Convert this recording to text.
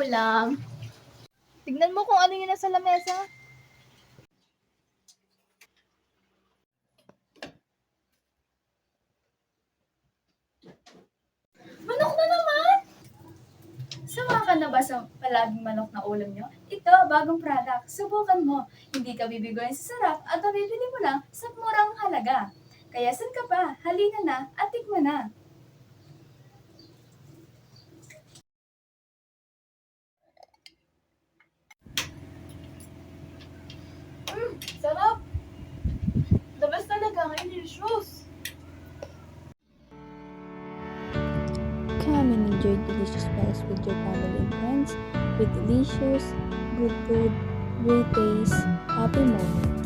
ulam. Tignan mo kung ano yun nasa lamesa. Manok na naman! Sama ka na ba sa palaging manok na ulam nyo? Ito, bagong product. Subukan mo. Hindi ka bibigoyin sa sarap at mabibili mo lang sa murang halaga. Kaya san ka pa? Halina na at tikman na. Sarap! The best talaga ngayon yung shoes. Come and enjoy delicious meals with your family and friends with delicious, good food, great taste, happy moments.